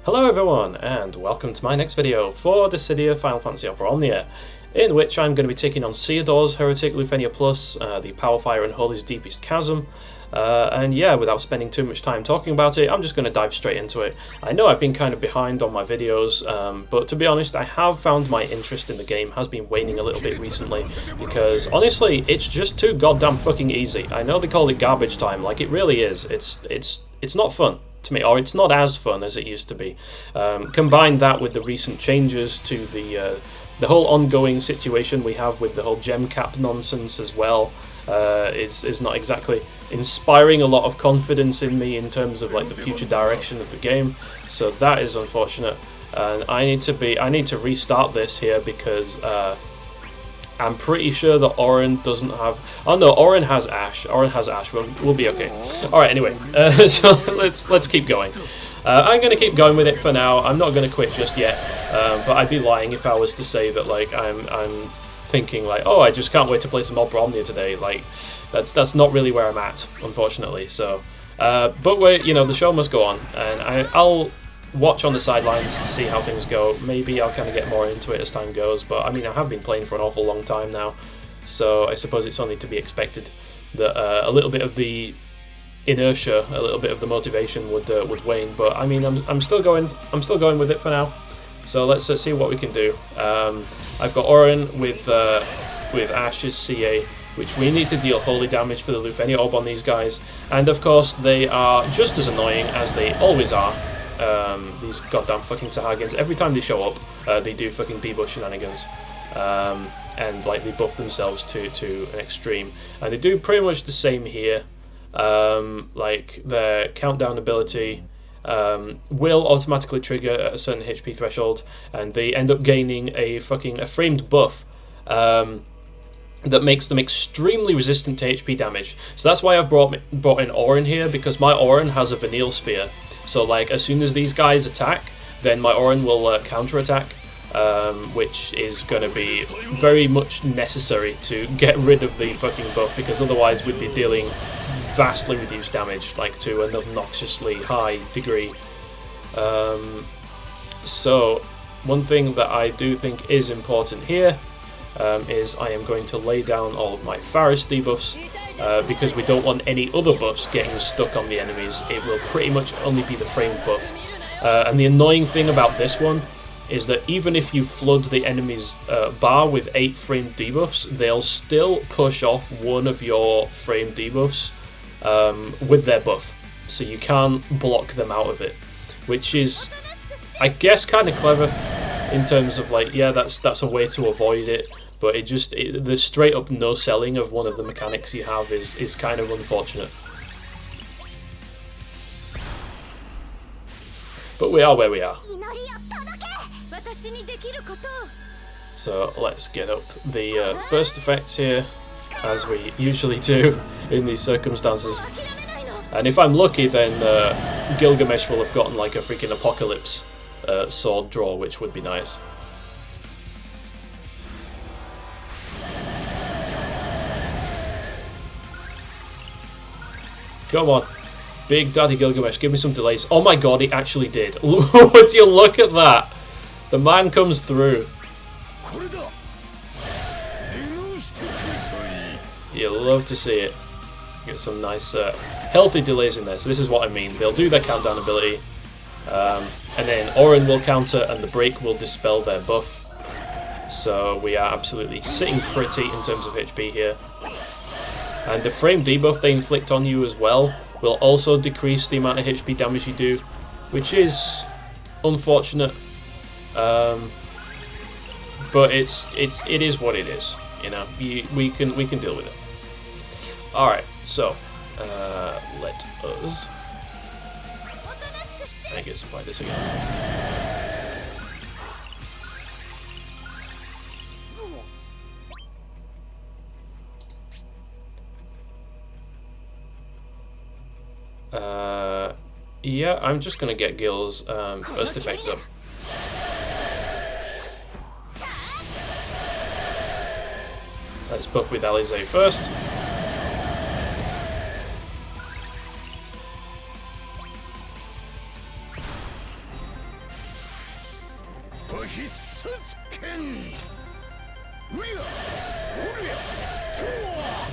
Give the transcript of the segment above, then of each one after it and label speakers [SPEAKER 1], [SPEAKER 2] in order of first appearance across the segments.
[SPEAKER 1] Hello everyone, and welcome to my next video for the City of Final Fantasy Auron, in which I'm going to be taking on Ceodore's Heretic LUFENIA Plus, the Power Fire and Holy's Deepest Chasm. And yeah, without spending too much time talking about it, I'm just going to dive straight into it. I know I've been kind of behind on my videos, but to be honest, I have found my interest in the game has been waning a little bit recently, because honestly, it's just too goddamn fucking easy. I know they call it garbage time, like it really is. It's not fun to me, or it's not as fun as it used to be. Combine that with the recent changes to the whole ongoing situation we have with the whole gem cap nonsense as well, is not exactly inspiring a lot of confidence in me in terms of like the future direction of the game. So that is unfortunate, and I need to restart this here because I'm pretty sure that Auron doesn't have... Oh no, Auron has Ash. Auron has Ash. We'll be okay. Alright, anyway. So let's keep going. I'm going to keep going with it for now. I'm not going to quit just yet. But I'd be lying if I was to say that like I'm thinking like, oh, I just can't wait to play some Auron today. Like, that's not really where I'm at, unfortunately. So, but the show must go on, and I'll watch on the sidelines to see how things go. Maybe I'll kind of get more into it as time goes, but I mean, I have been playing for an awful long time now, so I suppose it's only to be expected that a little bit of the inertia, a little bit of the motivation would wane. But I mean, I'm still going with it for now. So let's see what we can do. I've got Auron with Ash's CA, which we need to deal holy damage for the LUFENIA orb on these guys, and of course they are just as annoying as they always are. These goddamn fucking Sahagins, every time they show up, they do fucking debuff shenanigans, and like they buff themselves to an extreme, and they do pretty much the same here. Like their countdown ability will automatically trigger at a certain HP threshold, and they end up gaining a framed buff that makes them extremely resistant to HP damage. So that's why I've brought in Auron here, because my Auron has a Vanille sphere. So like as soon as these guys attack, then my Auron will counter-attack, which is going to be very much necessary to get rid of the fucking buff, because otherwise we'd be dealing vastly reduced damage, like to an obnoxiously high degree. So one thing that I do think is important here is I am going to lay down all of my Faris debuffs, because we don't want any other buffs getting stuck on the enemies. It will pretty much only be the framed buff. And the annoying thing about this one is that even if you flood the enemy's bar with 8 framed debuffs, they'll still push off one of your framed debuffs with their buff. So you can't block them out of it, which is, I guess, kind of clever in terms of like, yeah, that's a way to avoid it. But the straight up no selling of one of the mechanics you have is kind of unfortunate. But we are where we are. So let's get up the burst effects here, as we usually do in these circumstances. And if I'm lucky, then Gilgamesh will have gotten like a freaking apocalypse sword draw, which would be nice. Come on, Big Daddy Gilgamesh, give me some delays. Oh my god, he actually did. Would you look at that? The man comes through. You'll love to see it. Get some nice healthy delays in there. So this is what I mean. They'll do their countdown ability, and then Auron will counter and the break will dispel their buff. So we are absolutely sitting pretty in terms of HP here. And the frame debuff they inflict on you as well will also decrease the amount of HP damage you do, which is unfortunate. But it is what it is. You know, we can deal with it. All right, so let us. I guess apply this again. Yeah, I'm just gonna get Gil's burst effects up. Let's buff with Alize first. Of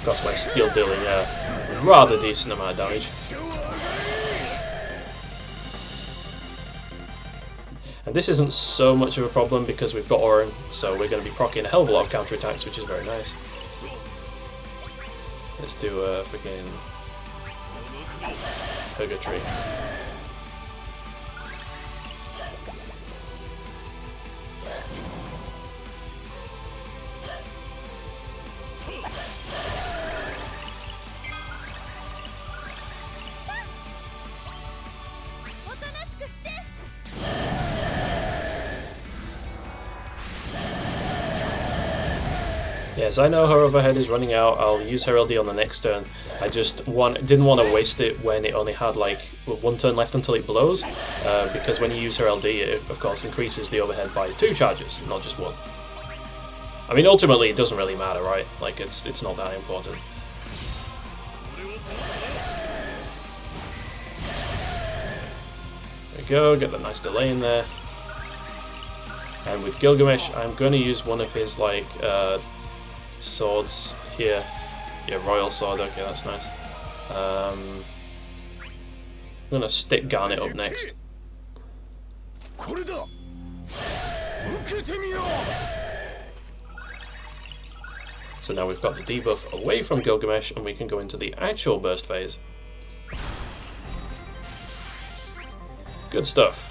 [SPEAKER 1] course, my skill dealing a rather decent amount of damage. And this isn't so much of a problem because we've got Auron, so we're going to be proccing a hell of a lot of counterattacks, which is very nice. Let's do a freaking purgatory. Yes, I know her overhead is running out. I'll use her LD on the next turn. I just didn't want to waste it when it only had like one turn left until it blows, because when you use her LD, it of course increases the overhead by 2 charges, not just 1. I mean, ultimately it doesn't really matter, right? Like it's not that important. There we go, get that nice delay in there. And with Gilgamesh, I'm going to use one of his like swords here. Yeah, royal sword. Okay, that's nice. I'm gonna stick Garnet up next. So now we've got the debuff away from Gilgamesh, and we can go into the actual burst phase. Good stuff.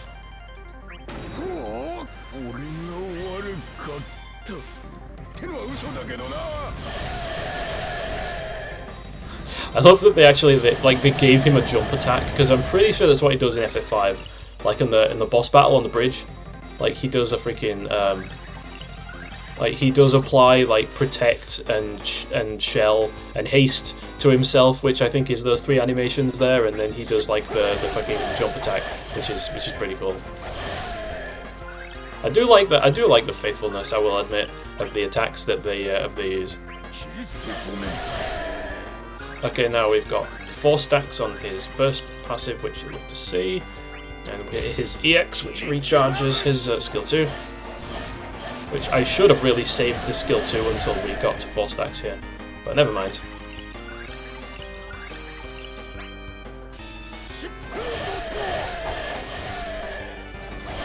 [SPEAKER 1] I love that they gave him a jump attack, because I'm pretty sure that's what he does in FF5. Like in the boss battle on the bridge, like he does a freaking like he does apply like protect and shell and haste to himself, which I think is those 3 animations there, and then he does like the fucking jump attack, which is pretty cool. I do like that. I do like the faithfulness, I will admit, of the attacks that they use. Okay, now we've got 4 stacks on his burst passive, which you'd love to see, and his EX, which recharges his skill 2, which I should have really saved the skill 2 until we got to 4 stacks here, but never mind.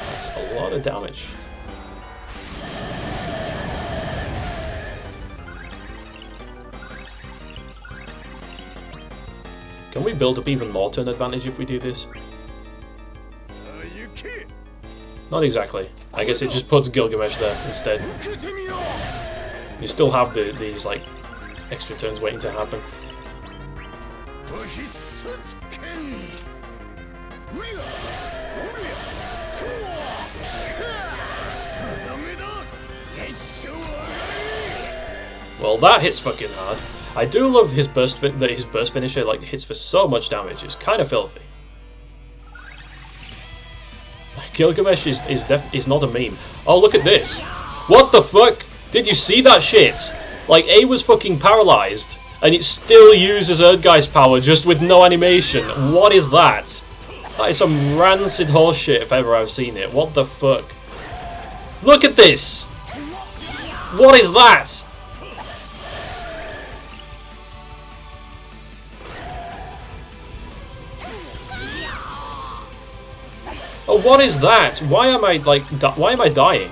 [SPEAKER 1] That's a lot of damage. Can we build up even more turn advantage if we do this? Not exactly. I guess it just puts Gilgamesh there instead. You still have these like extra turns waiting to happen. Well, that hits fucking hard. I do love his burst finisher like hits for so much damage. It's kind of filthy. Gilgamesh is not a meme. Oh, look at this! What the fuck? Did you see that shit? Like, A was fucking paralyzed, and it still uses Erdgeist power just with no animation. What is that? That is some rancid horseshit if ever I've seen it. What the fuck? Look at this! What is that? Oh, what is that? Why am I dying?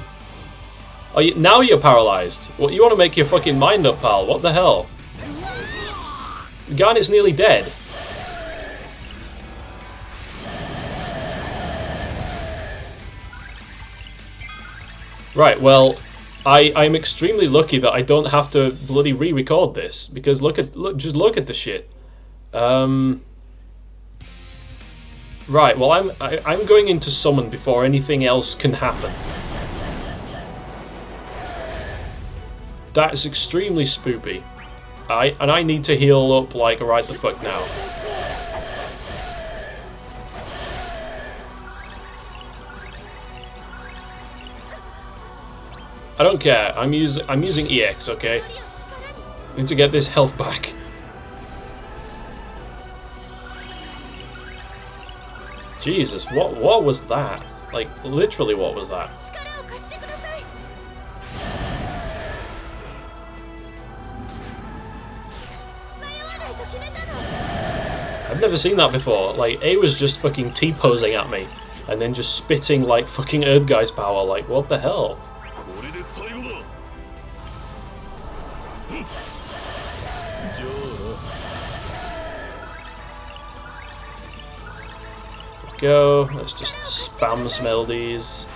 [SPEAKER 1] Now you're paralyzed. What, you want to make your fucking mind up, pal? What the hell? Garnet's nearly dead. Right, well, I'm extremely lucky that I don't have to bloody re-record this, because just look at the shit. Right, well, I'm going into summon before anything else can happen. That's extremely spoopy. And I need to heal up like right the fuck now. I don't care. I'm using EX, okay? I need to get this health back. Jesus, what was that? Like, literally, what was that? never seen that before. Like, A was just fucking T-posing at me, and then just spitting like fucking Erdgeist power. Like, what the hell? Go. Let's just spam some LDs.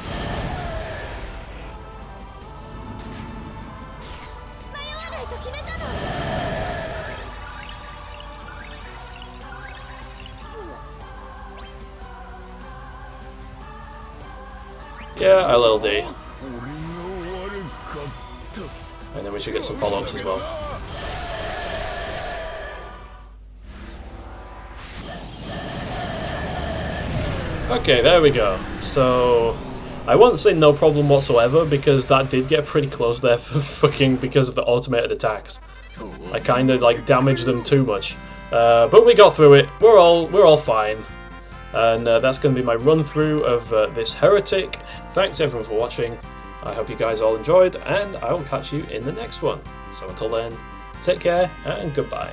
[SPEAKER 1] Yeah, I'll LD. And then we should get some follow-ups as well. Okay, there we go. So, I won't say no problem whatsoever, because that did get pretty close there for fucking because of the automated attacks. I kind of like damaged them too much. But we got through it. We're all fine. And that's going to be my run through of this Heretic. Thanks everyone for watching. I hope you guys all enjoyed, and I will catch you in the next one. So until then, take care and goodbye.